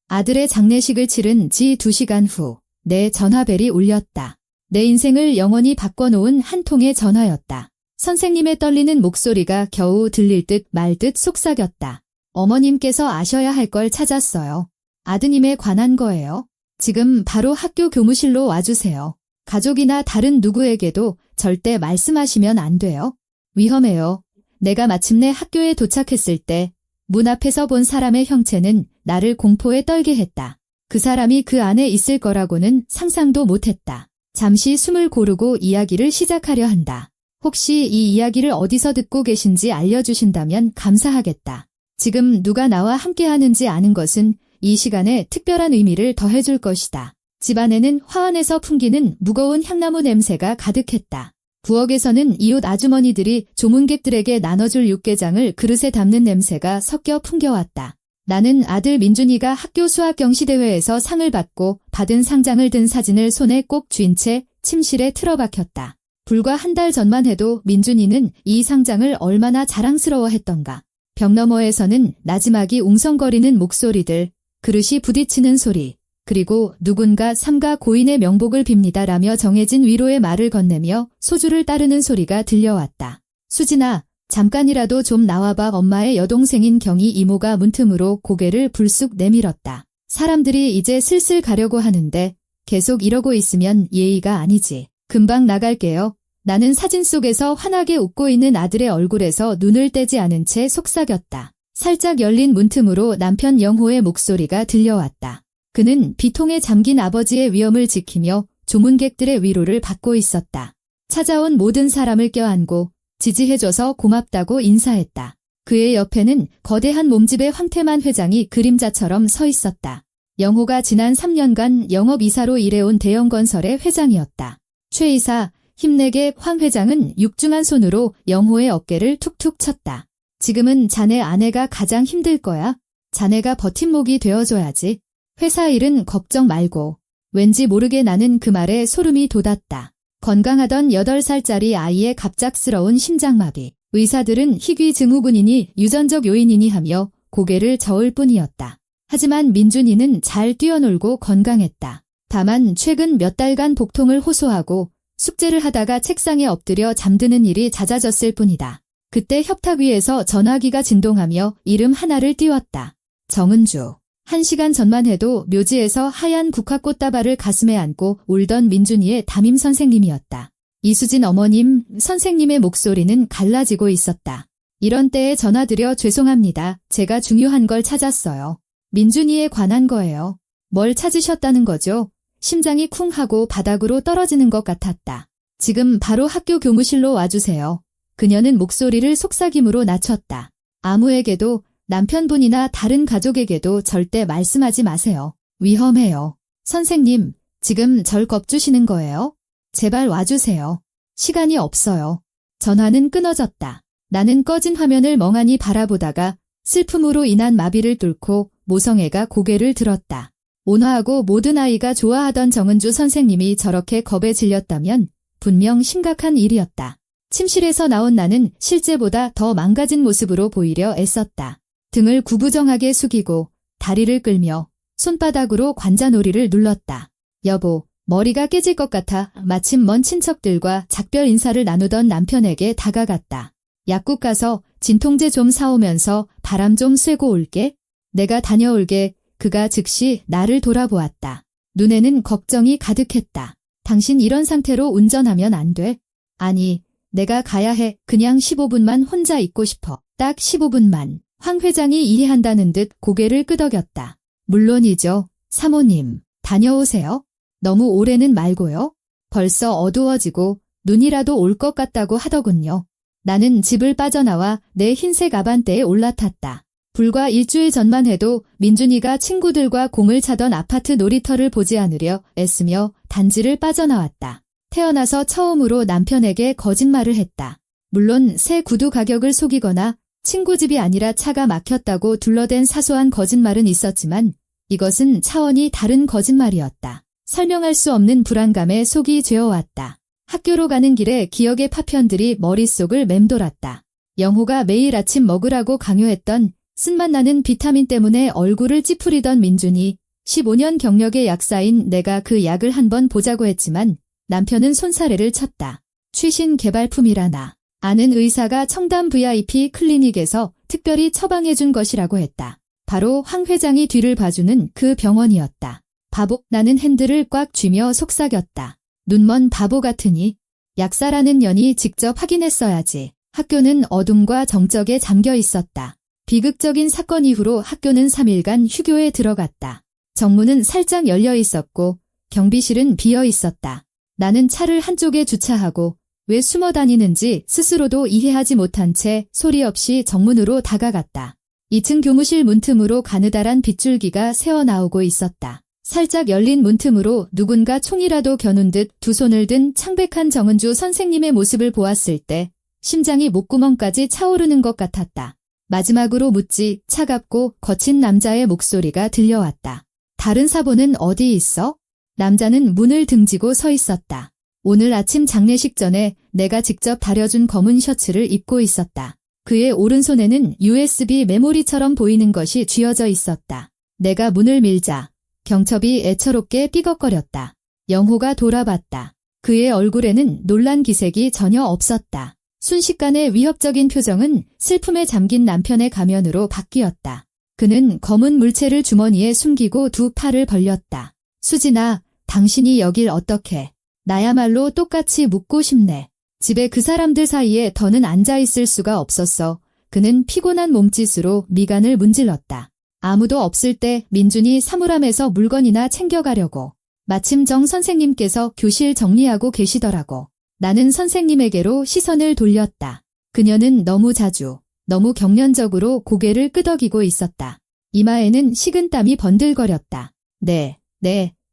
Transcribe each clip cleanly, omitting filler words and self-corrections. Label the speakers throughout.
Speaker 1: 아들의 장례식을 치른 지 2시간 후 내 전화벨이 울렸다. 내 인생을 영원히 바꿔놓은 한 통의 전화였다. 선생님의 떨리는 목소리가 겨우 들릴 듯 말 듯 속삭였다. 어머님께서 아셔야 할 걸 찾았어요. 아드님에 관한 거예요. 지금 바로 학교 교무실로 와주세요. 가족이나 다른 누구에게도 절대 말씀하시면 안 돼요. 위험해요. 내가 마침내 학교에 도착했을 때 문 앞에서 본 사람의 형체는 나를 공포에 떨게 했다. 그 사람이 그 안에 있을 거라고는 상상도 못했다. 잠시 숨을 고르고 이야기를 시작하려 한다. 혹시 이 이야기를 어디서 듣고 계신지 알려주신다면 감사하겠다. 지금 누가 나와 함께하는지 아는 것은 이 시간에 특별한 의미를 더해줄 것이다. 집안에는 화환에서 풍기는 무거운 향나무 냄새가 가득했다. 부엌에서는 이웃 아주머니들이 조문객들에게 나눠줄 육개장을 그릇에 담는 냄새가 섞여 풍겨왔다. 나는 아들 민준이가 학교 수학경시대회에서 상을 받고 받은 상장을 든 사진을 손에 꼭 쥔 채 침실에 틀어박혔다. 불과 한 달 전만 해도 민준이는 이 상장을 얼마나 자랑스러워했던가. 벽 너머에서는 나지막이 웅성거리는 목소리들, 그릇이 부딪히는 소리, 그리고 누군가 삼가 고인의 명복을 빕니다라며 정해진 위로의 말을 건네며 소주를 따르는 소리가 들려왔다. 수진아, 잠깐이라도 좀 나와봐. 엄마의 여동생인 경희 이모가 문틈으로 고개를 불쑥 내밀었다. 사람들이 이제 슬슬 가려고 하는데 계속 이러고 있으면 예의가 아니지. 금방 나갈게요. 나는 사진 속에서 환하게 웃고 있는 아들의 얼굴에서 눈을 떼지 않은 채 속삭였다. 살짝 열린 문틈으로 남편 영호의 목소리가 들려왔다. 그는 비통에 잠긴 아버지의 위엄을 지키며 조문객들의 위로를 받고 있었다. 찾아온 모든 사람을 껴안고 지지해줘서 고맙다고 인사했다. 그의 옆에는 거대한 몸집의 황태만 회장이 그림자처럼 서 있었다. 영호가 지난 3년간 영업이사로 일해온 대형건설의 회장이었다. 최 이사, 힘내게. 황 회장은 육중한 손으로 영호의 어깨를 툭툭 쳤다. 지금은 자네 아내가 가장 힘들 거야. 자네가 버팀목이 되어줘야지. 회사 일은 걱정 말고. 왠지 모르게 나는 그 말에 소름이 돋았다. 건강하던 8살짜리 아이의 갑작스러운 심장마비. 의사들은 희귀 증후군이니 유전적 요인이니 하며 고개를 저을 뿐이었다. 하지만 민준이는 잘 뛰어놀고 건강했다. 다만 최근 몇 달간 복통을 호소하고 숙제를 하다가 책상에 엎드려 잠드는 일이 잦아졌을 뿐이다. 그때 협탁 위에서 전화기가 진동하며 이름 하나를 띄웠다. 정은주. 1시간 전만 해도 묘지에서 하얀 국화꽃다발을 가슴에 안고 울던 민준이의 담임 선생님이었다. 이수진 어머님, 선생님의 목소리는 갈라지고 있었다. 이런 때에 전화드려 죄송합니다. 제가 중요한 걸 찾았어요. 민준이에 관한 거예요. 뭘 찾으셨다는 거죠? 심장이 쿵 하고 바닥으로 떨어지는 것 같았다. 지금 바로 학교 교무실로 와주세요. 그녀는 목소리를 속삭임으로 낮췄다. 아무에게도 남편분이나 다른 가족에게도 절대 말씀하지 마세요. 위험해요. 선생님, 지금 절 겁주시는 거예요? 제발 와주세요. 시간이 없어요. 전화는 끊어졌다. 나는 꺼진 화면을 멍하니 바라보다가 슬픔으로 인한 마비를 뚫고 모성애가 고개를 들었다. 온화하고 모든 아이가 좋아하던 정은주 선생님이 저렇게 겁에 질렸다면 분명 심각한 일이었다. 침실에서 나온 나는 실제보다 더 망가진 모습으로 보이려 애썼다. 등을 구부정하게 숙이고 다리를 끌며 손바닥으로 관자놀이를 눌렀다. 여보, 머리가 깨질 것 같아. 마침 먼 친척들과 작별 인사를 나누던 남편에게 다가갔다. 약국 가서 진통제 좀 사오면서 바람 좀 쐬고 올게. 내가 다녀올게. 그가 즉시 나를 돌아보았다. 눈에는 걱정이 가득했다. 당신 이런 상태로 운전하면 안 돼. 아니, 내가 가야 해. 그냥 15분만 혼자 있고 싶어. 딱 15분만. 황 회장이 이해한다는 듯 고개를 끄덕였다. 물론이죠. 사모님, 다녀오세요. 너무 오래는 말고요. 벌써 어두워지고 눈이라도 올 것 같다고 하더군요. 나는 집을 빠져나와 내 흰색 아반떼에 올라탔다. 불과 일주일 전만 해도 민준이가 친구들과 공을 차던 아파트 놀이터를 보지 않으려 애쓰며 단지를 빠져나왔다. 태어나서 처음으로 남편에게 거짓말을 했다. 물론 새 구두 가격을 속이거나 친구 집이 아니라 차가 막혔다고 둘러댄 사소한 거짓말은 있었지만 이것은 차원이 다른 거짓말이었다. 설명할 수 없는 불안감에 속이 죄어왔다. 학교로 가는 길에 기억의 파편들이 머릿속을 맴돌았다. 영호가 매일 아침 먹으라고 강요했던 쓴맛 나는 비타민 때문에 얼굴을 찌푸리던 민준이 15년 경력의 약사인 내가 그 약을 한번 보자고 했지만 남편은 손사래를 쳤다. 최신 개발품이라나. 아는 의사가 청담 VIP 클리닉에서 특별히 처방해준 것이라고 했다. 바로 황 회장이 뒤를 봐주는 그 병원이었다. 바보, 나는 핸들을 꽉 쥐며 속삭였다. 눈먼 바보 같으니. 약사라는 년이 직접 확인했어야지. 학교는 어둠과 정적에 잠겨 있었다. 비극적인 사건 이후로 학교는 3일간 휴교에 들어갔다. 정문은 살짝 열려 있었고 경비실은 비어 있었다. 나는 차를 한쪽에 주차하고 왜 숨어 다니는지 스스로도 이해하지 못한 채 소리 없이 정문으로 다가갔다. 2층 교무실 문틈으로 가느다란 빗줄기가 새어나오고 있었다. 살짝 열린 문틈으로 누군가 총이라도 겨눈 듯 두 손을 든 창백한 정은주 선생님의 모습을 보았을 때 심장이 목구멍까지 차오르는 것 같았다. 마지막으로 묻지 차갑고 거친 남자의 목소리가 들려왔다. 다른 사본은 어디 있어? 남자는 문을 등지고 서 있었다. 오늘 아침 장례식 전에 내가 직접 다려준 검은 셔츠를 입고 있었다. 그의 오른손에는 USB 메모리처럼 보이는 것이 쥐어져 있었다. 내가 문을 밀자 경첩이 애처롭게 삐걱거렸다. 영호가 돌아봤다. 그의 얼굴에는 놀란 기색이 전혀 없었다. 순식간에 위협적인 표정은 슬픔에 잠긴 남편의 가면으로 바뀌었다. 그는 검은 물체를 주머니에 숨기고 두 팔을 벌렸다. 수진아, 당신이 여길 어떻게? 나야말로 똑같이 묻고 싶네. 집에 그 사람들 사이에 더는 앉아있을 수가 없었어. 그는 피곤한 몸짓으로 미간을 문질렀다. 아무도 없을 때 민준이 사물함에서 물건이나 챙겨가려고. 마침 정 선생님께서 교실 정리하고 계시더라고. 나는 선생님에게로 시선을 돌렸다. 그녀는 너무 자주, 너무 경련적으로 고개를 끄덕이고 있었다. 이마에는 식은땀이 번들거렸다. 네,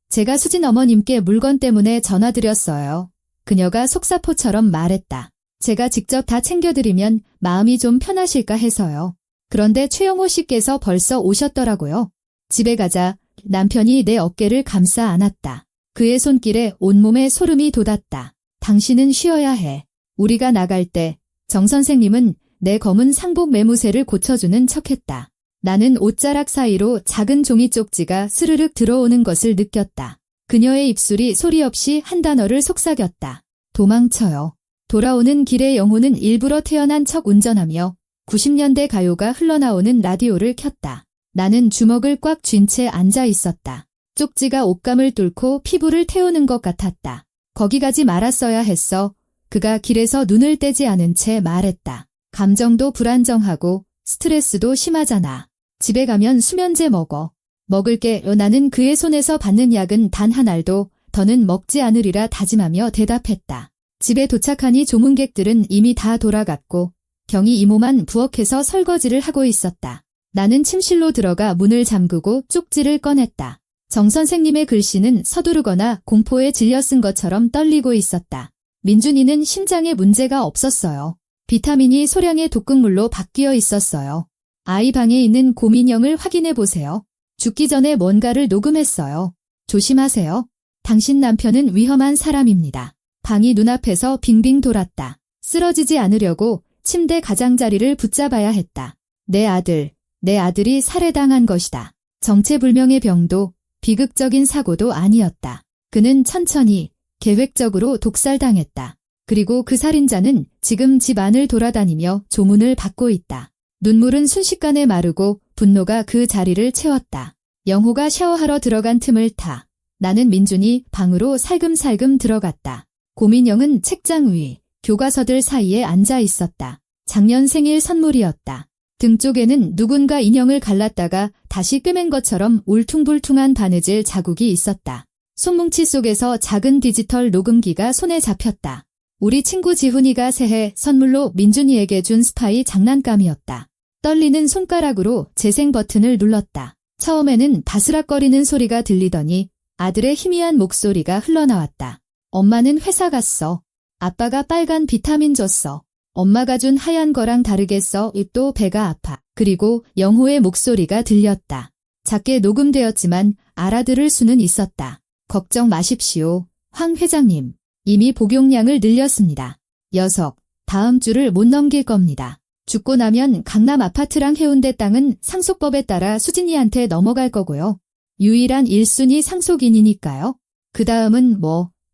Speaker 1: 제가 수진 어머님께 물건 때문에 전화드렸어요. 그녀가 속사포처럼 말했다. 제가 직접 다 챙겨드리면 마음이 좀 편하실까 해서요. 그런데 최영호 씨께서 벌써 오셨더라고요. 집에 가자 남편이 내 어깨를 감싸 안았다. 그의 손길에 온몸에 소름이 돋았다. 당신은 쉬어야 해. 우리가 나갈 때 정 선생님은 내 검은 상복 매무새를 고쳐주는 척했다. 나는 옷자락 사이로 작은 종이 쪽지가 스르륵 들어오는 것을 느꼈다. 그녀의 입술이 소리 없이 한 단어를 속삭였다. 도망쳐요. 돌아오는 길에 영호는 일부러 태어난 척 운전하며 90년대 가요가 흘러나오는 라디오를 켰다. 나는 주먹을 꽉 쥔 채 앉아 있었다. 쪽지가 옷감을 뚫고 피부를 태우는 것 같았다. 거기 가지 말았어야 했어. 그가 길에서 눈을 떼지 않은 채 말했다. 감정도 불안정하고 스트레스도 심하잖아. 집에 가면 수면제 먹어. 먹을게. 나는 그의 손에서 받는 약은 단 한 알도 더는 먹지 않으리라 다짐하며 대답했다. 집에 도착하니 조문객들은 이미 다 돌아갔고 경희 이모만 부엌에서 설거지를 하고 있었다. 나는 침실로 들어가 문을 잠그고 쪽지를 꺼냈다. 정 선생님의 글씨는 서두르거나 공포에 질려 쓴 것처럼 떨리고 있었다. 민준이는 심장에 문제가 없었어요. 비타민이 소량의 독극물로 바뀌어 있었어요. 아이 방에 있는 고민형을 확인해 보세요. 죽기 전에 뭔가를 녹음했어요. 조심하세요. 당신 남편은 위험한 사람입니다. 방이 눈앞에서 빙빙 돌았다. 쓰러지지 않으려고 침대 가장자리를 붙잡아야 했다. 내 아들이 살해당한 것이다. 정체불명의 병도 비극적인 사고도 아니었다. 그는 천천히 계획적으로 독살당했다. 그리고 그 살인자는 지금 집 안을 돌아다니며 조문을 받고 있다. 눈물은 순식간에 마르고 분노가 그 자리를 채웠다. 영호가 샤워하러 들어간 틈을 타 나는 민준이 방으로 살금살금 들어갔다. 고민영은 책장 위 교과서들 사이에 앉아 있었다. 작년 생일 선물이었다. 등 쪽에는 누군가 인형을 갈랐다가 다시 꿰맨 것처럼 울퉁불퉁한 바느질 자국이 있었다. 손뭉치 속에서 작은 디지털 녹음기가 손에 잡혔다. 우리 친구 지훈이가 새해 선물로 민준이에게 준 스파이 장난감이었다. 떨리는 손가락으로 재생 버튼을 눌렀다. 처음에는 바스락거리는 소리가 들리더니 아들의 희미한 목소리가 흘러나왔다. 엄마는 회사 갔어. 아빠가 빨간 비타민 줬어. 엄마가 준 하얀 거랑 다르겠어. 또 배가 아파. 그리고 영호의 목소리가 들렸다. 작게 녹음되었지만 알아들을 수는 있었다. 걱정 마십시오. 황 회장님. 이미 복용량을 늘렸습니다. 녀석, 다음 주를 못 넘길 겁니다. 죽고 나면 강남 아파트랑 해운대 땅은 상속법에 따라 수진이한테 넘어갈 거고요. 유일한 1순위 상속인이니까요. 그 다음은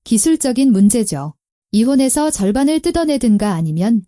Speaker 1: 기술적인 문제죠. 이혼해서 절반을 뜯어내든가 아니면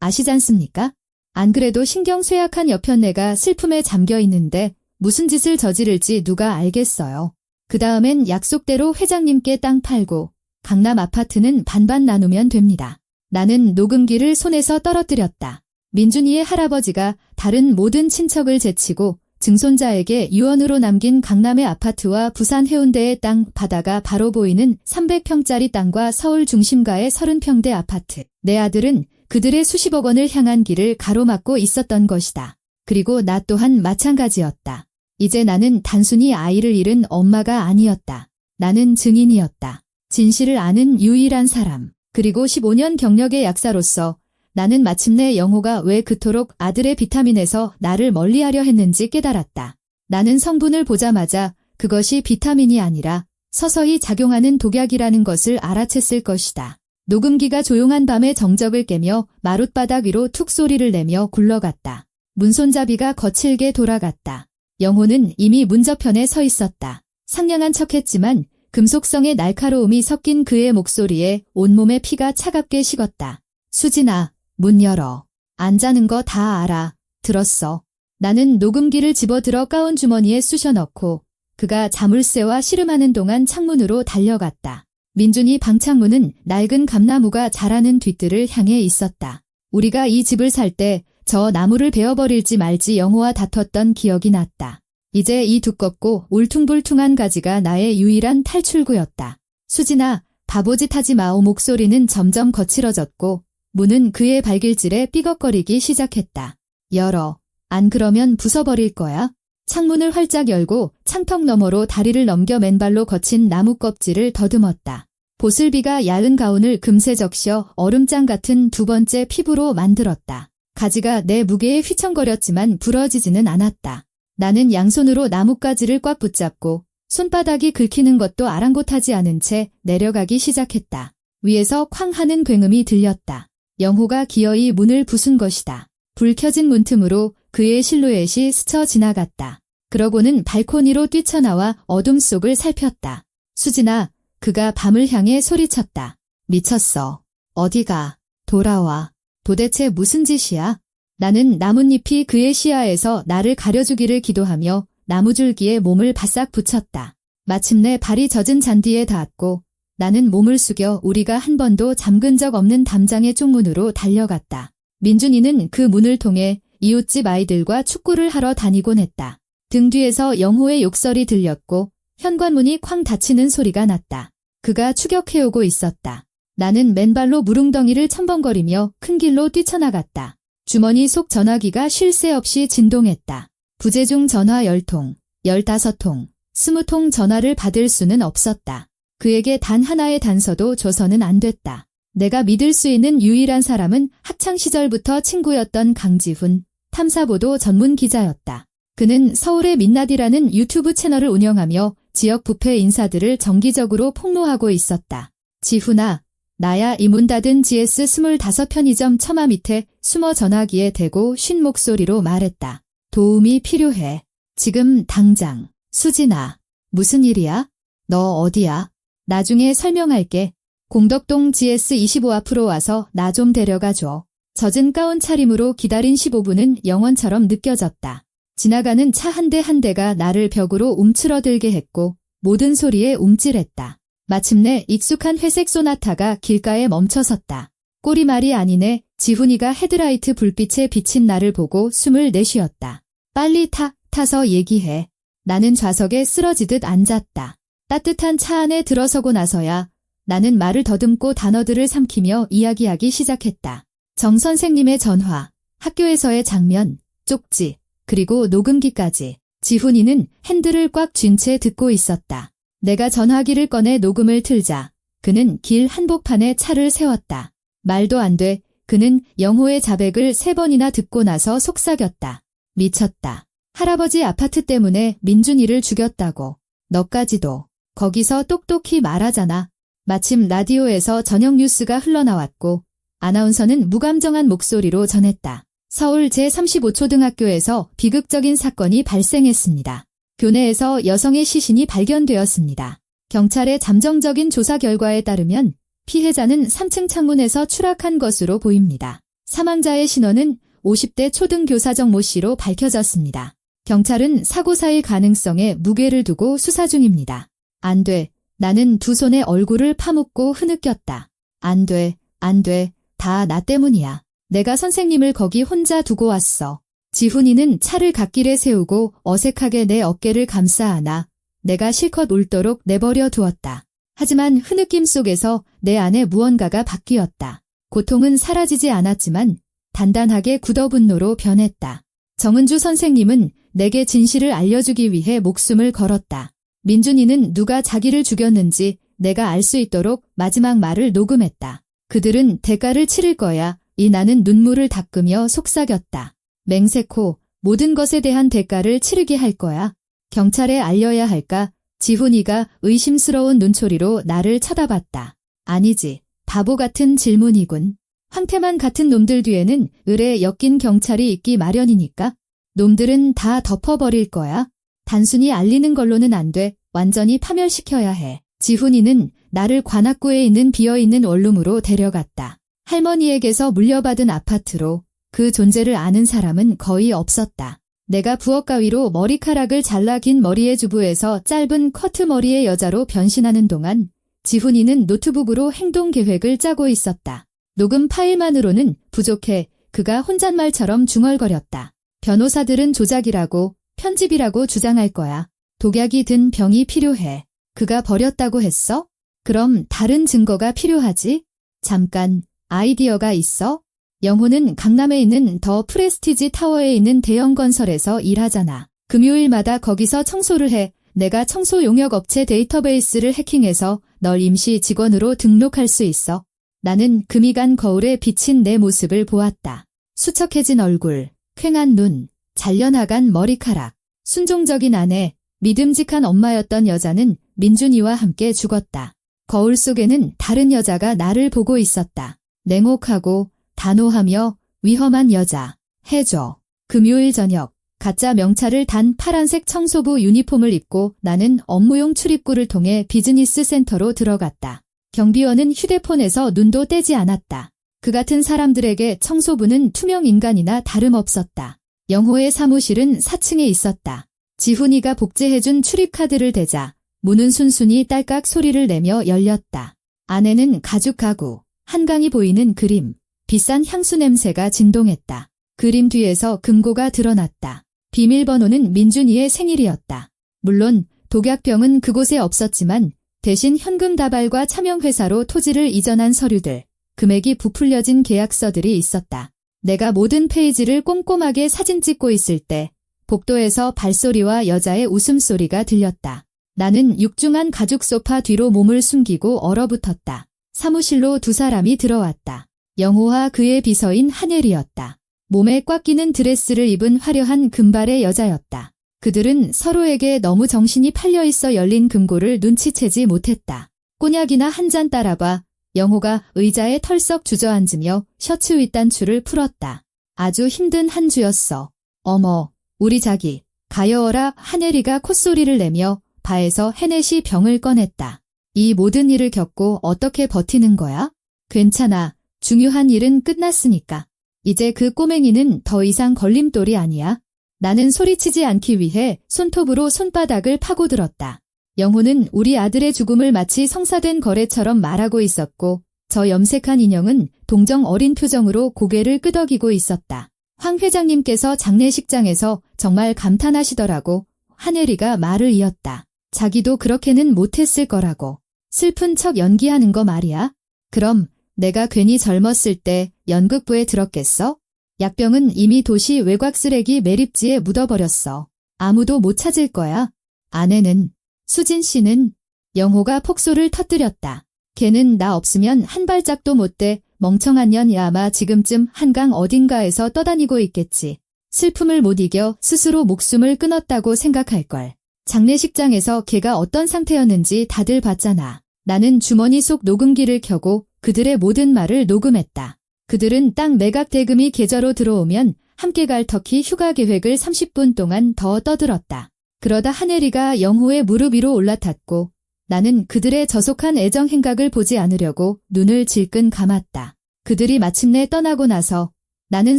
Speaker 1: 아시잖습니까? 안 그래도 신경 쇠약한 여편네가 슬픔에 잠겨 있는데 무슨 짓을 저지를지 누가 알겠어요. 그 다음엔 약속대로 회장님께 땅 팔고 강남 아파트는 반반 나누면 됩니다. 나는 녹음기를 손에서 떨어뜨렸다. 민준이의 할아버지가 다른 모든 친척을 제치고 증손자에게 유언으로 남긴 강남의 아파트와 부산 해운대의 땅, 바다가 바로 보이는 300평짜리 땅과 서울 중심가의 30평대 아파트. 내 아들은 그들의 수십억 원을 향한 길을 가로막고 있었던 것이다. 그리고 나 또한 마찬가지였다. 이제 나는 단순히 아이를 잃은 엄마가 아니었다. 나는 증인이었다. 진실을 아는 유일한 사람. 그리고 15년 경력의 약사로서 나는 마침내 영호가 왜 그토록 아들의 비타민에서 나를 멀리하려 했는지 깨달았다. 나는 성분을 보자마자 그것이 비타민이 아니라 서서히 작용하는 독약이라는 것을 알아챘을 것이다. 녹음기가 조용한 밤의 정적을 깨며 마룻바닥 위로 툭 소리를 내며 굴러갔다. 문손잡이가 거칠게 돌아갔다. 영호는 이미 문저편에 서 있었다. 상냥한 척했지만 금속성의 날카로움이 섞인 그의 목소리에 온몸의 피가 차갑게 식었다. 수진아, 문 열어. 안 자는 거 다 알아. 들었어. 나는 녹음기를 집어들어 가운 주머니에 쑤셔 넣고 그가 자물쇠와 씨름하는 동안 창문으로 달려갔다. 민준이 방창문은 낡은 감나무가 자라는 뒷뜰을 향해 있었다. 우리가 이 집을 살 때 저 나무를 베어버릴지 말지 영호와 다퉜던 기억이 났다. 이제 이 두껍고 울퉁불퉁한 가지가 나의 유일한 탈출구였다. 수진아, 바보짓 하지 마오. 목소리는 점점 거칠어졌고 문은 그의 발길질에 삐걱거리기 시작했다. 열어. 안 그러면 부숴버릴 거야. 창문을 활짝 열고 창턱 너머로 다리를 넘겨 맨발로 거친 나무 껍질을 더듬었다. 보슬비가 야은 가운을 금세 적셔 얼음장 같은 두 번째 피부로 만들었다. 가지가 내 무게에 휘청거렸지만 부러지지는 않았다. 나는 양손으로 나뭇가지를 꽉 붙잡고 손바닥이 긁히는 것도 아랑곳하지 않은 채 내려가기 시작했다. 위에서 쾅 하는 굉음이 들렸다. 영호가 기어이 문을 부순 것이다. 불 켜진 문틈으로 그의 실루엣이 스쳐 지나갔다. 그러고는 발코니로 뛰쳐나와 어둠 속을 살폈다. 수진아, 그가 밤을 향해 소리쳤다. 미쳤어. 어디가? 돌아와. 도대체 무슨 짓이야? 나는 나뭇잎이 그의 시야에서 나를 가려주기를 기도하며 나무줄기에 몸을 바싹 붙였다. 마침내 발이 젖은 잔디에 닿았고 나는 몸을 숙여 우리가 한 번도 잠근 적 없는 담장의 쪽문으로 달려갔다. 민준이는 그 문을 통해 이웃집 아이들과 축구를 하러 다니곤 했다. 등 뒤에서 영호의 욕설이 들렸고 현관문이 쾅 닫히는 소리가 났다. 그가 추격해오고 있었다. 나는 맨발로 무릉덩이를 첨벙거리며 큰 길로 뛰쳐나갔다. 주머니 속 전화기가 쉴 새 없이 진동했다. 부재중 전화 10통, 15통, 20통 전화를 받을 수는 없었다. 그에게 단 하나의 단서도 줘서는 안 됐다. 내가 믿을 수 있는 유일한 사람은 학창시절부터 친구였던 강지훈, 탐사보도 전문 기자였다. 그는 서울의 민낯이라는 유튜브 채널을 운영하며 지역 부패 인사들을 정기적으로 폭로하고 있었다. 지훈아, 나야 이 문 닫은 GS 25 편의점 처마 밑에 숨어 전화기에 대고 쉰 목소리로 말했다. 도움이 필요해. 지금 당장. 수진아, 무슨 일이야? 너 어디야? 나중에 설명할게. 공덕동 GS25 앞으로 와서 나 좀 데려가줘. 젖은 가운 차림으로 기다린 15분은 영원처럼 느껴졌다. 지나가는 차 한 대 한 대가 나를 벽으로 움츠러들게 했고 모든 소리에 움찔했다. 마침내 익숙한 회색 소나타가 길가에 멈춰섰다. 꼬리말이 아니네. 지훈이가 헤드라이트 불빛에 비친 나를 보고 숨을 내쉬었다. 빨리 타서 얘기해. 나는 좌석에 쓰러지듯 앉았다. 따뜻한 차 안에 들어서고 나서야 나는 말을 더듬고 단어들을 삼키며 이야기하기 시작했다. 정 선생님의 전화, 학교에서의 장면, 쪽지, 그리고 녹음기까지. 지훈이는 핸들을 꽉 쥔 채 듣고 있었다. 내가 전화기를 꺼내 녹음을 틀자 그는 길 한복판에 차를 세웠다. 말도 안 돼. 그는 영호의 자백을 3번이나 듣고 나서 속삭였다. 미쳤다. 할아버지 아파트 때문에 민준이를 죽였다고. 너까지도. 거기서 똑똑히 말하잖아. 마침 라디오에서 저녁 뉴스가 흘러나왔고 아나운서는 무감정한 목소리로 전했다. 서울 제35초등학교에서 비극적인 사건이 발생했습니다. 교내에서 여성의 시신이 발견되었습니다. 경찰의 잠정적인 조사 결과에 따르면 피해자는 3층 창문에서 추락한 것으로 보입니다. 사망자의 신원은 50대 초등교사 정모 씨로 밝혀졌습니다. 경찰은 사고사의 가능성에 무게를 두고 수사 중입니다. 안 돼. 나는 두 손에 얼굴을 파묻고 흐느꼈다. 안 돼, 안 돼. 다 나 때문이야. 내가 선생님을 거기 혼자 두고 왔어. 지훈이는 차를 갓길에 세우고 어색하게 내 어깨를 감싸 안아 내가 실컷 울도록 내버려 두었다. 하지만 흐느낌 속에서 내 안에 무언가가 바뀌었다. 고통은 사라지지 않았지만 단단하게 굳어분노로 변했다. 정은주 선생님은 내게 진실을 알려주기 위해 목숨을 걸었다. 민준이는 누가 자기를 죽였는지 내가 알 수 있도록 마지막 말을 녹음했다. 그들은 대가를 치를 거야. 이 나는 눈물을 닦으며 속삭였다. 맹세코 모든 것에 대한 대가를 치르게 할 거야. 경찰에 알려야 할까? 지훈이가 의심스러운 눈초리로 나를 쳐다봤다. 아니지. 바보 같은 질문이군. 황태만 같은 놈들 뒤에는 을에 엮인 경찰이 있기 마련이니까. 놈들은 다 덮어버릴 거야. 단순히 알리는 걸로는 안 돼. 완전히 파멸시켜야 해. 지훈이는 나를 관악구에 있는 비어있는 원룸으로 데려갔다. 할머니에게서 물려받은 아파트로. 그 존재를 아는 사람은 거의 없었다. 내가 부엌 가위로 머리카락을 잘라 긴 머리의 주부에서 짧은 커트머리의 여자로 변신하는 동안 지훈이는 노트북으로 행동 계획을 짜고 있었다. 녹음 파일만으로는 부족해. 그가 혼잣말처럼 중얼거렸다. 변호사들은 조작이라고, 편집이라고 주장할 거야. 독약이 든 병이 필요해. 그가 버렸다고 했어? 그럼 다른 증거가 필요하지? 잠깐, 아이디어가 있어? 영호는 강남에 있는 더 프레스티지 타워에 있는 대형 건설에서 일하잖아. 금요일마다 거기서 청소를 해. 내가 청소 용역 업체 데이터베이스를 해킹해서 널 임시 직원으로 등록할 수 있어. 나는 금이 간 거울에 비친 내 모습을 보았다. 수척해진 얼굴, 퀭한 눈, 잘려나간 머리카락. 순종적인 아내, 믿음직한 엄마였던 여자는 민준이와 함께 죽었다. 거울 속에는 다른 여자가 나를 보고 있었다. 냉혹하고 단호하며 위험한 여자. 해줘. 금요일 저녁, 가짜 명찰을 단 파란색 청소부 유니폼을 입고 나는 업무용 출입구를 통해 비즈니스 센터로 들어갔다. 경비원은 휴대폰에서 눈도 떼지 않았다. 그 같은 사람들에게 청소부는 투명 인간이나 다름없었다. 영호의 사무실은 4층에 있었다. 지훈이가 복제해준 출입카드를 대자 문은 순순히 딸깍 소리를 내며 열렸다. 안에는 가죽 가구, 한강이 보이는 그림, 비싼 향수 냄새가 진동했다. 그림 뒤에서 금고가 드러났다. 비밀번호는 민준이의 생일이었다. 물론 독약병은 그곳에 없었지만 대신 현금 다발과 차명회사로 토지를 이전한 서류들, 금액이 부풀려진 계약서들이 있었다. 내가 모든 페이지를 꼼꼼하게 사진 찍고 있을 때 복도에서 발소리와 여자의 웃음소리가 들렸다. 나는 육중한 가죽 소파 뒤로 몸을 숨기고 얼어붙었다. 사무실로 두 사람이 들어왔다. 영호와 그의 비서인 한예리였다. 몸에 꽉 끼는 드레스를 입은 화려한 금발의 여자였다. 그들은 서로에게 너무 정신이 팔려있어 열린 금고를 눈치채지 못했다. 꼬냑이나 한 잔 따라봐. 영호가 의자에 털썩 주저앉으며 셔츠 윗단추를 풀었다. 아주 힘든 한 주였어. 어머, 우리 자기, 가여워라. 한예리가 콧소리를 내며 바에서 헤넷이 병을 꺼냈다. 이 모든 일을 겪고 어떻게 버티는 거야? 괜찮아. 중요한 일은 끝났으니까. 이제 그 꼬맹이는 더 이상 걸림돌이 아니야. 나는 소리치지 않기 위해 손톱으로 손바닥을 파고들었다. 영호는 우리 아들의 죽음을 마치 성사된 거래처럼 말하고 있었고 저 염색한 인형은 동정 어린 표정으로 고개를 끄덕이고 있었다. 황 회장님께서 장례식장에서 정말 감탄하시더라고. 한예리가 말을 이었다. 자기도 그렇게는 못했을 거라고. 슬픈 척 연기하는 거 말이야. 그럼 내가 괜히 젊었을 때 연극부에 들었겠어? 약병은 이미 도시 외곽 쓰레기 매립지에 묻어버렸어. 아무도 못 찾을 거야. 아내는, 수진 씨는? 영호가 폭소를 터뜨렸다. 걔는 나 없으면 한 발짝도 못 돼. 멍청한 년이 아마 지금쯤 한강 어딘가에서 떠다니고 있겠지. 슬픔을 못 이겨 스스로 목숨을 끊었다고 생각할걸. 장례식장에서 걔가 어떤 상태였는지 다들 봤잖아. 나는 주머니 속 녹음기를 켜고 그들의 모든 말을 녹음했다. 그들은 딱 매각 대금이 계좌로 들어오면 함께 갈 터키 휴가 계획을 30분 동안 더 떠들었다. 그러다 하네리가 영호의 무릎 위로 올라탔고 나는 그들의 저속한 애정 행각을 보지 않으려고 눈을 질끈 감았다. 그들이 마침내 떠나고 나서 나는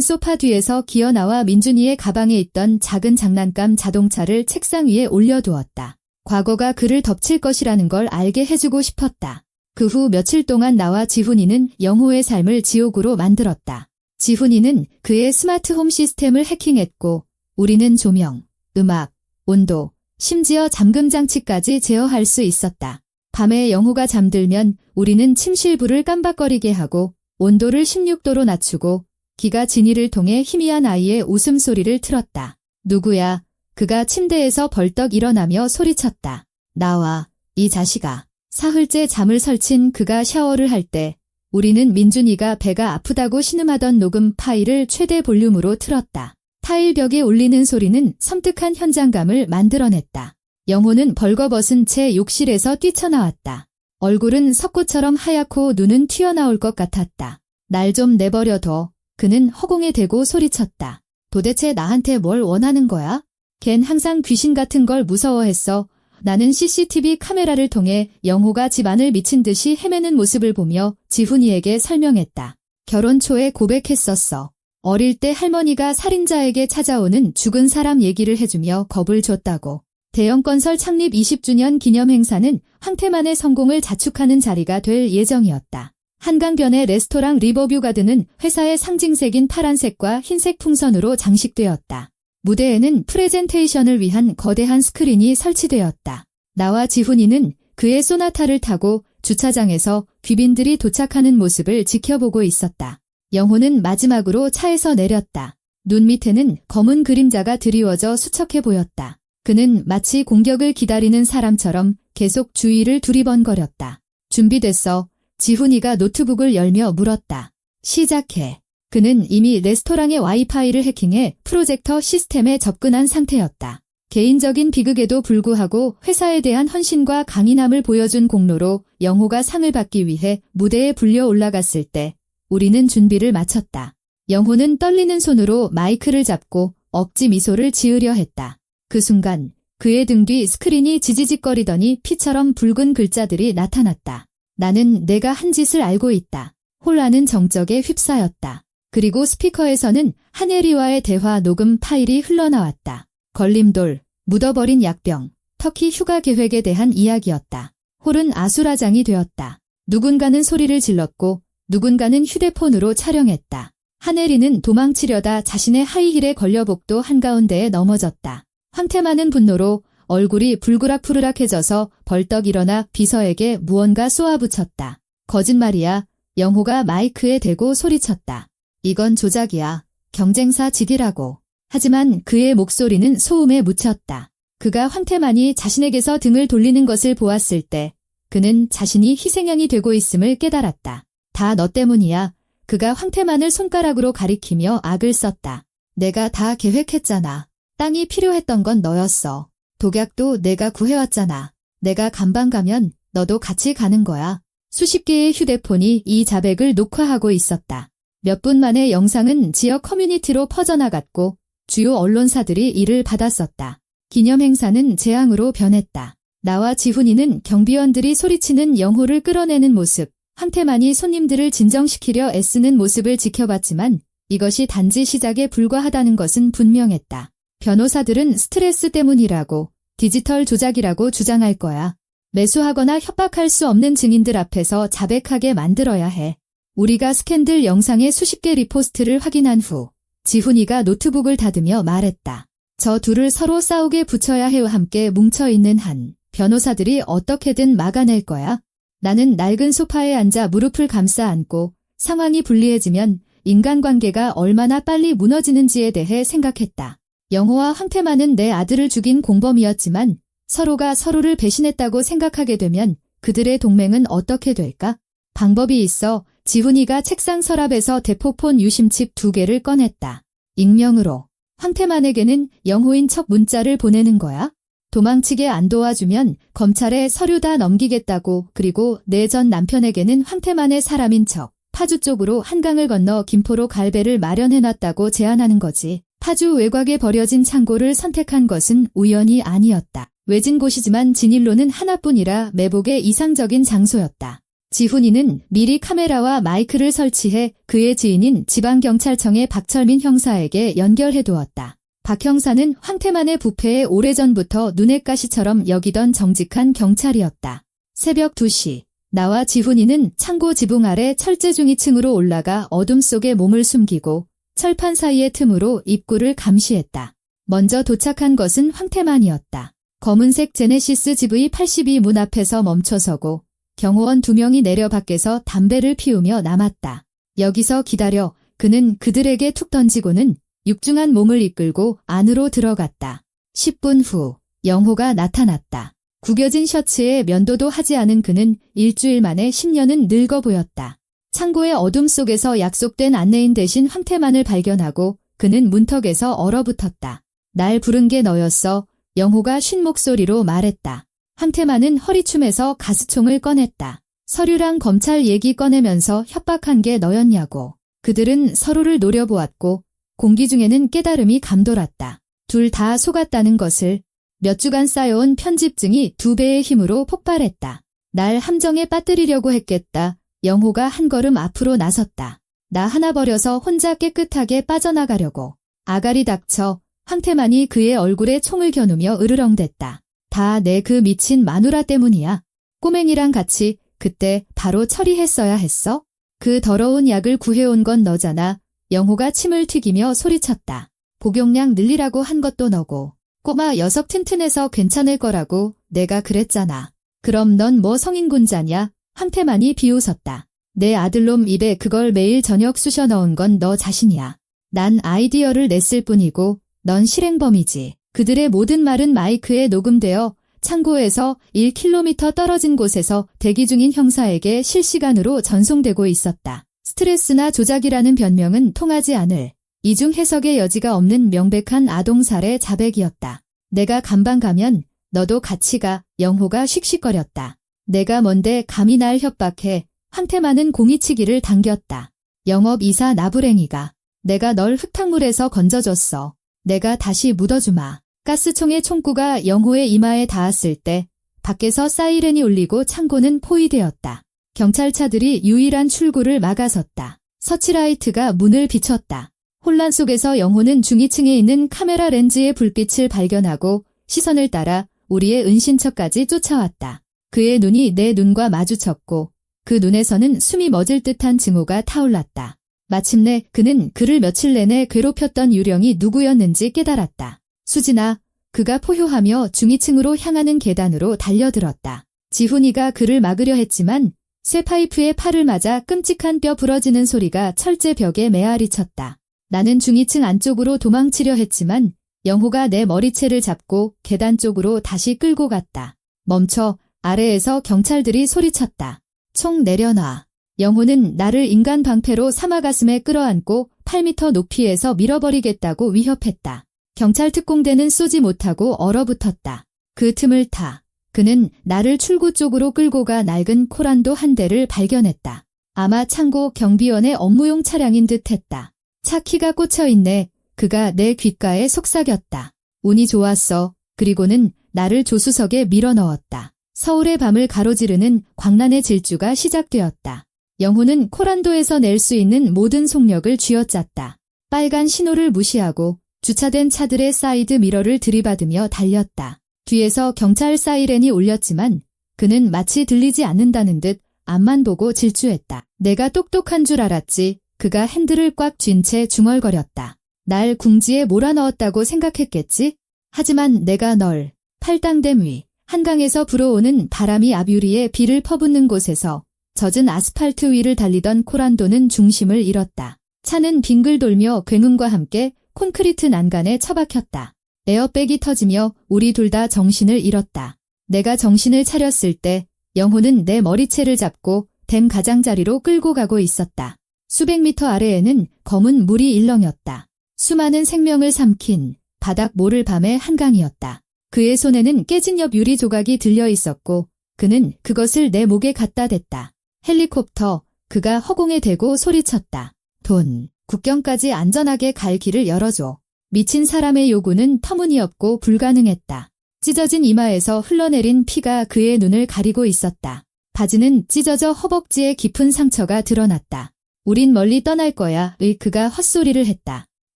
Speaker 1: 소파 뒤에서 기어 나와 민준이의 가방에 있던 작은 장난감 자동차를 책상 위에 올려두었다. 과거가 그를 덮칠 것이라는 걸 알게 해주고 싶었다. 그 후 며칠 동안 나와 지훈이는 영호의 삶을 지옥으로 만들었다. 지훈이는 그의 스마트홈 시스템을 해킹했고 우리는 조명, 음악, 온도, 심지어 잠금 장치까지 제어할 수 있었다. 밤에 영호가 잠들면 우리는 침실불을 깜박거리게 하고 온도를 16도로 낮추고 기가 진이를 통해 희미한 아이의 웃음소리를 틀었다. 누구야? 그가 침대에서 벌떡 일어나며 소리쳤다. 나와, 이 자식아. 사흘째 잠을 설친 그가 샤워를 할 때 우리는 민준이가 배가 아프다고 신음하던 녹음 파일을 최대 볼륨으로 틀었다. 타일 벽에 울리는 소리는 섬뜩한 현장감을 만들어냈다. 영호는 벌거벗은 채 욕실에서 뛰쳐나왔다. 얼굴은 석고처럼 하얗고 눈은 튀어나올 것 같았다. 날 좀 내버려둬. 그는 허공에 대고 소리쳤다. 도대체 나한테 뭘 원하는 거야? 걘 항상 귀신 같은 걸 무서워했어. 나는 CCTV 카메라를 통해 영호가 집안을 미친 듯이 헤매는 모습을 보며 지훈이에게 설명했다. 결혼 초에 고백했었어. 어릴 때 할머니가 살인자에게 찾아오는 죽은 사람 얘기를 해주며 겁을 줬다고. 대형건설 창립 20주년 기념 행사는 황태만의 성공을 자축하는 자리가 될 예정이었다. 한강변의 레스토랑 리버뷰 가든은 회사의 상징색인 파란색과 흰색 풍선으로 장식되었다. 무대에는 프레젠테이션을 위한 거대한 스크린이 설치되었다. 나와 지훈이는 그의 소나타를 타고 주차장에서 귀빈들이 도착하는 모습을 지켜보고 있었다. 영호는 마지막으로 차에서 내렸다. 눈 밑에는 검은 그림자가 드리워져 수척해 보였다. 그는 마치 공격을 기다리는 사람처럼 계속 주위를 두리번거렸다. 준비됐어. 지훈이가 노트북을 열며 물었다. 시작해. 그는 이미 레스토랑의 와이파이를 해킹해 프로젝터 시스템에 접근한 상태였다. 개인적인 비극에도 불구하고 회사에 대한 헌신과 강인함을 보여준 공로로 영호가 상을 받기 위해 무대에 불려 올라갔을 때 우리는 준비를 마쳤다. 영호는 떨리는 손으로 마이크를 잡고 억지 미소를 지으려 했다. 그 순간 그의 등 뒤 스크린이 지지직거리더니 피처럼 붉은 글자들이 나타났다. 나는 내가 한 짓을 알고 있다. 혼란은 정적에 휩싸였다. 그리고 스피커에서는 하네리와의 대화 녹음 파일이 흘러나왔다. 걸림돌, 묻어버린 약병, 터키 휴가 계획에 대한 이야기였다. 홀은 아수라장이 되었다. 누군가는 소리를 질렀고 누군가는 휴대폰으로 촬영했다. 하네리는 도망치려다 자신의 하이힐에 걸려 복도 한가운데에 넘어졌다. 황태만은 분노로 얼굴이 불그락푸르락해져서 벌떡 일어나 비서에게 무언가 쏘아붙였다. 거짓말이야. 영호가 마이크에 대고 소리쳤다. 이건 조작이야. 경쟁사 직이라고. 하지만 그의 목소리는 소음에 묻혔다. 그가 황태만이 자신에게서 등을 돌리는 것을 보았을 때 그는 자신이 희생양이 되고 있음을 깨달았다. 다 너 때문이야. 그가 황태만을 손가락으로 가리키며 악을 썼다. 내가 다 계획했잖아. 땅이 필요했던 건 너였어. 독약도 내가 구해왔잖아. 내가 감방 가면 너도 같이 가는 거야. 수십 개의 휴대폰이 이 자백을 녹화하고 있었다. 몇 분 만에 영상은 지역 커뮤니티로 퍼져나갔고 주요 언론사들이 이를 받았었다. 기념 행사는 재앙으로 변했다. 나와 지훈이는 경비원들이 소리치는 영호를 끌어내는 모습, 황태만이 손님들을 진정시키려 애쓰는 모습을 지켜봤지만 이것이 단지 시작에 불과하다는 것은 분명했다. 변호사들은 스트레스 때문이라고, 디지털 조작이라고 주장할 거야. 매수하거나 협박할 수 없는 증인들 앞에서 자백하게 만들어야 해. 우리가 스캔들 영상의 수십 개 리포스트를 확인한 후 지훈이가 노트북을 닫으며 말했다. 저 둘을 서로 싸우게 붙여야 해와 함께 뭉쳐있는 한 변호사들이 어떻게든 막아낼 거야. 나는 낡은 소파에 앉아 무릎을 감싸 안고 상황이 불리해지면 인간관계가 얼마나 빨리 무너지는지에 대해 생각했다. 영호와 황태만은 내 아들을 죽인 공범이었지만 서로가 서로를 배신했다고 생각하게 되면 그들의 동맹은 어떻게 될까? 방법이 있어. 지훈이가 책상 서랍에서 대포폰 유심칩 2개를 꺼냈다. 익명으로. 황태만에게는 영호인 척 문자를 보내는 거야? 도망치게 안 도와주면 검찰에 서류 다 넘기겠다고. 그리고 내 전 남편에게는 황태만의 사람인 척 파주 쪽으로 한강을 건너 김포로 갈 배를 마련해놨다고 제안하는 거지. 파주 외곽에 버려진 창고를 선택한 것은 우연이 아니었다. 외진 곳이지만 진입로는 하나뿐이라 매복의 이상적인 장소였다. 지훈이는 미리 카메라와 마이크를 설치해 그의 지인인 지방경찰청의 박철민 형사에게 연결해두었다. 박 형사는 황태만의 부패에 오래전부터 눈엣 가시처럼 여기던 정직한 경찰이었다. 새벽 2시, 나와 지훈이는 창고 지붕 아래 철제 중위층으로 올라가 어둠 속에 몸을 숨기고 철판 사이의 틈으로 입구를 감시했다. 먼저 도착한 것은 황태만이었다. 검은색 제네시스 GV82 문 앞에서 멈춰서고 경호원 2명이 내려 밖에서 담배를 피우며 남았다. 여기서 기다려. 그는 그들에게 툭 던지고는 육중한 몸을 이끌고 안으로 들어갔다. 10분 후 영호가 나타났다. 구겨진 셔츠에 면도도 하지 않은 그는 일주일 만에 10년은 늙어 보였다. 창고의 어둠 속에서 약속된 안내인 대신 황태만을 발견하고 그는 문턱에서 얼어붙었다. 날 부른 게 너였어. 영호가 쉰 목소리로 말했다. 황태만은 허리춤에서 가스총을 꺼냈다. 서류랑 검찰 얘기 꺼내면서 협박한 게 너였냐고. 그들은 서로를 노려보았고 공기 중에는 깨달음이 감돌았다. 둘 다 속았다는 것을. 몇 주간 쌓여온 편집증이 2배의 힘으로 폭발했다. 날 함정에 빠뜨리려고 했겠다. 영호가 한 걸음 앞으로 나섰다. 나 하나 버려서 혼자 깨끗하게 빠져나가려고. 아가리 닥쳐. 황태만이 그의 얼굴에 총을 겨누며 으르렁댔다. 다 내 그 미친 마누라 때문이야. 꼬맹이랑 같이 그때 바로 처리했어야 했어? 그 더러운 약을 구해온 건 너잖아. 영호가 침을 튀기며 소리쳤다. 복용량 늘리라고 한 것도 너고. 꼬마 녀석 튼튼해서 괜찮을 거라고 내가 그랬잖아. 그럼 넌 뭐 성인군자냐? 황태만이 비웃었다. 내 아들놈 입에 그걸 매일 저녁 쑤셔 넣은 건 너 자신이야. 난 아이디어를 냈을 뿐이고 넌 실행범이지. 그들의 모든 말은 마이크에 녹음되어 창고에서 1km 떨어진 곳에서 대기 중인 형사에게 실시간으로 전송되고 있었다. 스트레스나 조작이라는 변명은 통하지 않을 이중 해석의 여지가 없는 명백한 아동살해 자백이었다. 내가 감방 가면 너도 같이 가. 영호가 씩씩거렸다. 내가 뭔데 감히 날 협박해. 황태만은 공이치기를 당겼다. 영업이사 나부랭이가. 내가 널 흙탕물에서 건져줬어. 내가 다시 묻어주마. 가스총의 총구가 영호의 이마에 닿았을 때 밖에서 사이렌이 울리고 창고는 포위되었다. 경찰차들이 유일한 출구를 막아섰다. 서치라이트가 문을 비췄다. 혼란 속에서 영호는 중위층에 있는 카메라 렌즈의 불빛을 발견하고 시선을 따라 우리의 은신처까지 쫓아왔다. 그의 눈이 내 눈과 마주쳤고 그 눈에서는 숨이 멎을 듯한 증오가 타올랐다. 마침내 그는 그를 며칠 내내 괴롭혔던 유령이 누구였는지 깨달았다. 수진아. 그가 포효하며 중위층으로 향하는 계단으로 달려들었다. 지훈이가 그를 막으려 했지만 쇠 파이프에 팔을 맞아 끔찍한 뼈 부러지는 소리가 철제 벽에 메아리 쳤다. 나는 중위층 안쪽으로 도망치려 했지만 영호가 내 머리채를 잡고 계단 쪽으로 다시 끌고 갔다. 멈춰. 아래에서 경찰들이 소리쳤다. 총 내려놔. 영호는 나를 인간 방패로 사마가슴에 끌어안고 8m 높이에서 밀어버리겠다고 위협했다. 경찰 특공대는 쏘지 못하고 얼어붙었다. 그 틈을 타. 그는 나를 출구 쪽으로 끌고 가 낡은 코란도 한 대를 발견했다. 아마 창고 경비원의 업무용 차량인 듯했다. 차 키가 꽂혀있네. 그가 내 귓가에 속삭였다. 운이 좋았어. 그리고는 나를 조수석에 밀어넣었다. 서울의 밤을 가로지르는 광란의 질주가 시작되었다. 영호는 코란도에서 낼 수 있는 모든 속력을 쥐어짰다. 빨간 신호를 무시하고 주차된 차들의 사이드 미러를 들이받으며 달렸다. 뒤에서 경찰 사이렌이 울렸지만 그는 마치 들리지 않는다는 듯 앞만 보고 질주했다. 내가 똑똑한 줄 알았지. 그가 핸들을 꽉 쥔 채 중얼거렸다. 날 궁지에 몰아넣었다고 생각했겠지? 하지만 내가 널 팔당댐 위 한강에서 불어오는 바람이 앞유리에 비를 퍼붓는 곳에서 젖은 아스팔트 위를 달리던 코란도는 중심을 잃었다. 차는 빙글 돌며 굉음과 함께 콘크리트 난간에 처박혔다. 에어백이 터지며 우리 둘 다 정신을 잃었다. 내가 정신을 차렸을 때 영호는 내 머리채를 잡고 댐 가장자리로 끌고 가고 있었다. 수백 미터 아래에는 검은 물이 일렁였다. 수많은 생명을 삼킨 바닥 모를 밤의 한강이었다. 그의 손에는 깨진 옆 유리 조각이 들려 있었고 그는 그것을 내 목에 갖다 댔다. 헬리콥터, 그가 허공에 대고 소리쳤다. 돈, 국경까지 안전하게 갈 길을 열어줘. 미친 사람의 요구는 터무니없고 불가능했다. 찢어진 이마에서 흘러내린 피가 그의 눈을 가리고 있었다. 바지는 찢어져 허벅지에 깊은 상처가 드러났다. 우린 멀리 떠날 거야. 그가 헛소리를 했다.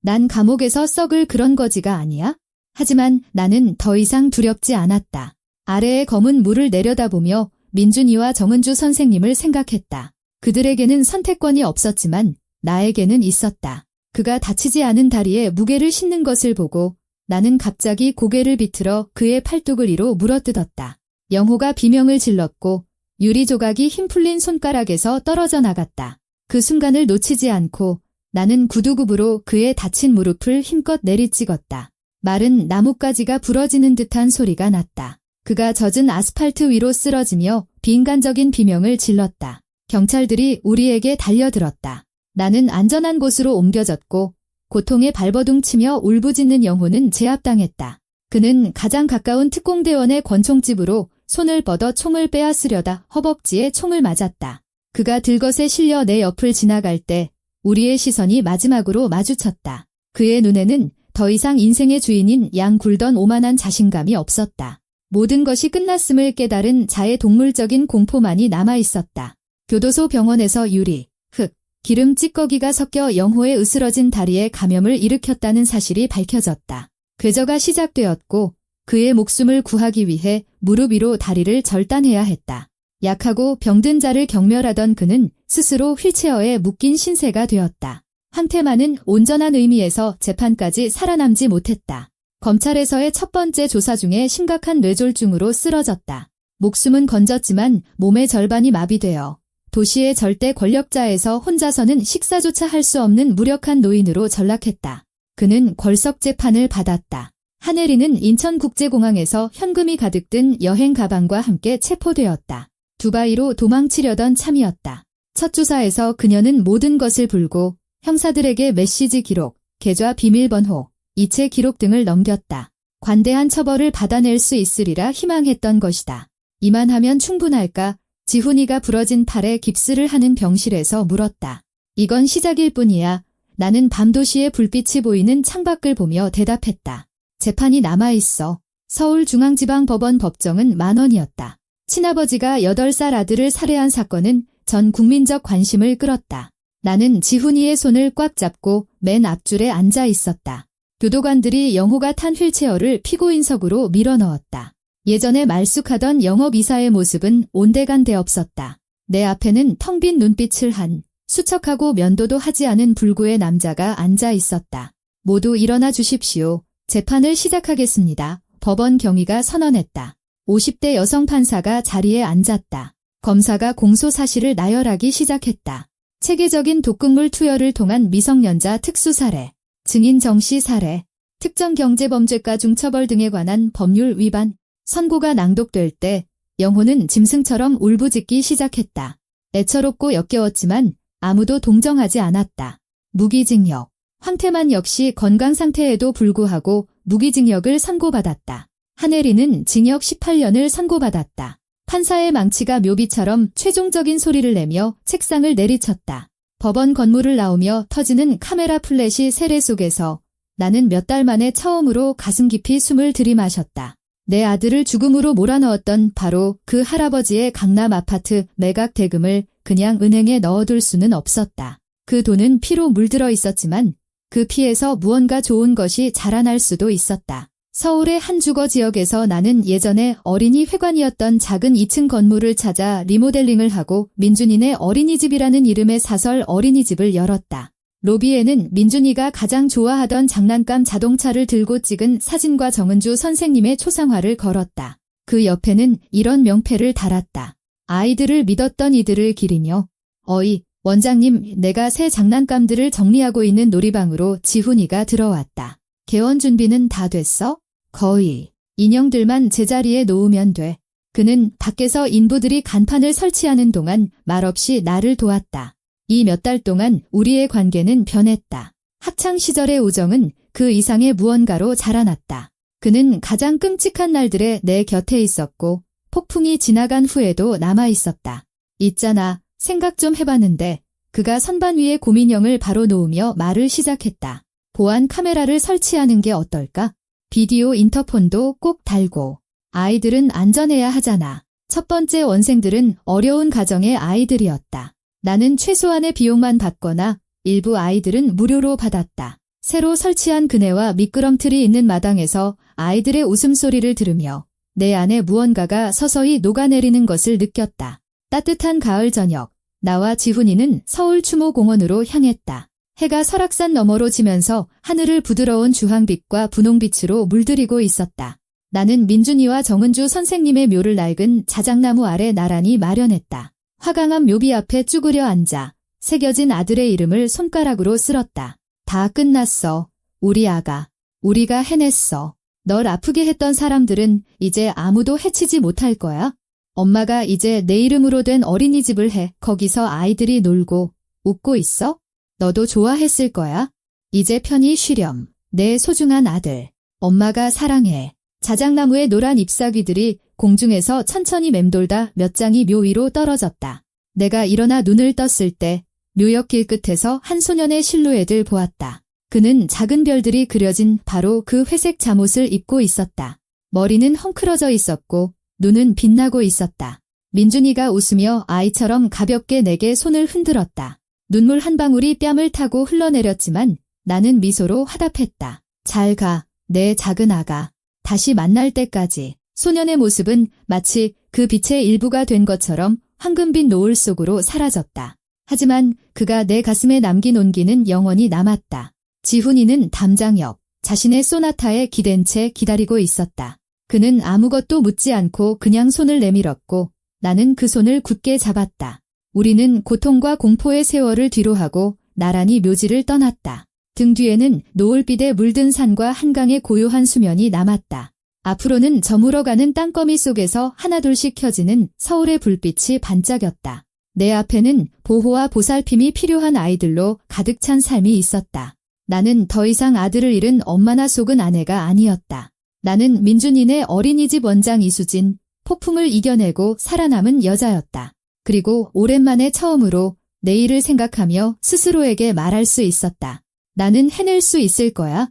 Speaker 1: 난 감옥에서 썩을 그런 거지가 아니야? 하지만 나는 더 이상 두렵지 않았다. 아래의 검은 물을 내려다보며 민준이와 정은주 선생님을 생각했다. 그들에게는 선택권이 없었지만 나에게는 있었다. 그가 다치지 않은 다리에 무게를 싣는 것을 보고 나는 갑자기 고개를 비틀어 그의 팔뚝을 위로 물어뜯었다. 영호가 비명을 질렀고 유리 조각이 힘 풀린 손가락에서 떨어져 나갔다. 그 순간을 놓치지 않고 나는 구두굽으로 그의 다친 무릎을 힘껏 내리찍었다. 마른 나뭇가지가 부러지는 듯한 소리가 났다. 그가 젖은 아스팔트 위로 쓰러지며 비인간적인 비명을 질렀다. 경찰들이 우리에게 달려들었다. 나는 안전한 곳으로 옮겨졌고 고통에 발버둥치며 울부짖는 영호는 제압당했다. 그는 가장 가까운 특공대원의 권총집으로 손을 뻗어 총을 빼앗으려다 허벅지에 총을 맞았다. 그가 들것에 실려 내 옆을 지나갈 때 우리의 시선이 마지막으로 마주쳤다. 그의 눈에는 더 이상 인생의 주인인 양 굴던 오만한 자신감이 없었다. 모든 것이 끝났음을 깨달은 자의 동물적인 공포만이 남아있었다. 교도소 병원에서 유리, 흙, 기름 찌꺼기가 섞여 영호의 으스러진 다리에 감염을 일으켰다는 사실이 밝혀졌다. 궤저가 시작되었고 그의 목숨을 구하기 위해 무릎 위로 다리를 절단해야 했다. 약하고 병든 자를 경멸하던 그는 스스로 휠체어에 묶인 신세가 되었다. 황태만은 온전한 의미에서 재판까지 살아남지 못했다. 검찰에서의 첫 번째 조사 중에 심각한 뇌졸중으로 쓰러졌다. 목숨은 건졌지만 몸의 절반이 마비되어 도시의 절대 권력자에서 혼자서는 식사조차 할 수 없는 무력한 노인으로 전락했다. 그는 궐석 재판을 받았다. 하네리는 인천국제공항에서 현금이 가득 든 여행 가방과 함께 체포되었다. 두바이로 도망치려던 참이었다. 첫 조사에서 그녀는 모든 것을 불고 형사들에게 메시지 기록, 계좌 비밀번호, 이체 기록 등을 넘겼다. 관대한 처벌을 받아낼 수 있으리라 희망했던 것이다. 이만하면 충분할까? 지훈이가 부러진 팔에 깁스를 하는 병실에서 물었다. 이건 시작일 뿐이야. 나는 밤도시의 불빛이 보이는 창밖을 보며 대답했다. 재판이 남아있어. 서울중앙지방법원 법정은 10,000원이었다. 친아버지가 8살 아들을 살해한 사건은 전 국민적 관심을 끌었다. 나는 지훈이의 손을 꽉 잡고 맨 앞줄에 앉아 있었다. 교도관들이 영호가 탄 휠체어를 피고인석으로 밀어넣었다. 예전에 말쑥하던 영업이사의 모습은 온데간데 없었다. 내 앞에는 텅 빈 눈빛을 한 수척하고 면도도 하지 않은 불구의 남자가 앉아 있었다. 모두 일어나 주십시오. 재판을 시작하겠습니다. 법원 경위가 선언했다. 50대 여성 판사가 자리에 앉았다. 검사가 공소 사실을 나열하기 시작했다. 체계적인 독극물 투여를 통한 미성년자 특수살해, 증인 정시 살해, 특정경제범죄과 중처벌 등에 관한 법률 위반, 선고가 낭독될 때 영호는 짐승처럼 울부짖기 시작했다. 애처롭고 역겨웠지만 아무도 동정하지 않았다. 무기징역. 황태만 역시 건강 상태에도 불구하고 무기징역을 선고받았다. 하네리는 징역 18년을 선고받았다. 판사의 망치가 묘비처럼 최종적인 소리를 내며 책상을 내리쳤다. 법원 건물을 나오며 터지는 카메라 플래시 세례 속에서 나는 몇 달 만에 처음으로 가슴 깊이 숨을 들이마셨다. 내 아들을 죽음으로 몰아넣었던 바로 그 할아버지의 강남 아파트 매각 대금을 그냥 은행에 넣어둘 수는 없었다. 그 돈은 피로 물들어 있었지만 그 피에서 무언가 좋은 것이 자라날 수도 있었다. 서울의 한 주거 지역에서 나는 예전에 어린이 회관이었던 작은 2층 건물을 찾아 리모델링을 하고 민준이네 어린이집이라는 이름의 사설 어린이집을 열었다. 로비에는 민준이가 가장 좋아하던 장난감 자동차를 들고 찍은 사진과 정은주 선생님의 초상화를 걸었다. 그 옆에는 이런 명패를 달았다. 아이들을 믿었던 이들을 기리며 어이, 원장님, 내가 새 장난감들을 정리하고 있는 놀이방으로 지훈이가 들어왔다. 개원 준비는 다 됐어? 거의. 인형들만 제자리에 놓으면 돼. 그는 밖에서 인부들이 간판을 설치하는 동안 말없이 나를 도왔다. 이 몇 달 동안 우리의 관계는 변했다. 학창시절의 우정은 그 이상의 무언가로 자라났다. 그는 가장 끔찍한 날들에 내 곁에 있었고 폭풍이 지나간 후에도 남아있었다. 있잖아, 생각 좀 해봤는데 그가 선반 위에 고민형을 바로 놓으며 말을 시작했다. 보안 카메라를 설치하는 게 어떨까? 비디오 인터폰도 꼭 달고. 아이들은 안전해야 하잖아. 첫 번째 원생들은 어려운 가정의 아이들이었다. 나는 최소한의 비용만 받거나 일부 아이들은 무료로 받았다. 새로 설치한 그네와 미끄럼틀이 있는 마당에서 아이들의 웃음소리를 들으며 내 안에 무언가가 서서히 녹아내리는 것을 느꼈다. 따뜻한 가을 저녁, 나와 지훈이는 서울 추모공원으로 향했다. 해가 설악산 너머로 지면서 하늘을 부드러운 주황빛과 분홍빛으로 물들이고 있었다. 나는 민준이와 정은주 선생님의 묘를 낡은 자작나무 아래 나란히 마련했다. 화강암 묘비 앞에 쭈그려 앉아 새겨진 아들의 이름을 손가락으로 쓸었다. 다 끝났어. 우리 아가. 우리가 해냈어. 널 아프게 했던 사람들은 이제 아무도 해치지 못할 거야. 엄마가 이제 내 이름으로 된 어린이집을 해. 거기서 아이들이 놀고 웃고 있어? 너도 좋아했을 거야. 이제 편히 쉬렴. 내 소중한 아들. 엄마가 사랑해. 자작나무의 노란 잎사귀들이 공중에서 천천히 맴돌다 몇 장이 묘 위로 떨어졌다. 내가 일어나 눈을 떴을 때 묘역길 끝에서 한 소년의 실루엣을 보았다. 그는 작은 별들이 그려진 바로 그 회색 잠옷을 입고 있었다. 머리는 헝클어져 있었고 눈은 빛나고 있었다. 민준이가 웃으며 아이처럼 가볍게 내게 손을 흔들었다. 눈물 한 방울이 뺨을 타고 흘러내렸지만 나는 미소로 화답했다. 잘 가, 내 작은 아가. 다시 만날 때까지. 소년의 모습은 마치 그 빛의 일부가 된 것처럼 황금빛 노을 속으로 사라졌다. 하지만 그가 내 가슴에 남긴 온기는 영원히 남았다. 지훈이는 담장 옆 자신의 소나타에 기댄 채 기다리고 있었다. 그는 아무것도 묻지 않고 그냥 손을 내밀었고 나는 그 손을 굳게 잡았다. 우리는 고통과 공포의 세월을 뒤로하고 나란히 묘지를 떠났다. 등 뒤에는 노을빛에 물든 산과 한강의 고요한 수면이 남았다. 앞으로는 저물어가는 땅거미 속에서 하나둘씩 켜지는 서울의 불빛이 반짝였다. 내 앞에는 보호와 보살핌이 필요한 아이들로 가득 찬 삶이 있었다. 나는 더 이상 아들을 잃은 엄마나 속은 아내가 아니었다. 나는 민준이네 어린이집 원장 이수진, 폭풍을 이겨내고 살아남은 여자였다. 그리고 오랜만에 처음으로 내일을 생각하며 스스로에게 말할 수 있었다. 나는 해낼 수 있을 거야.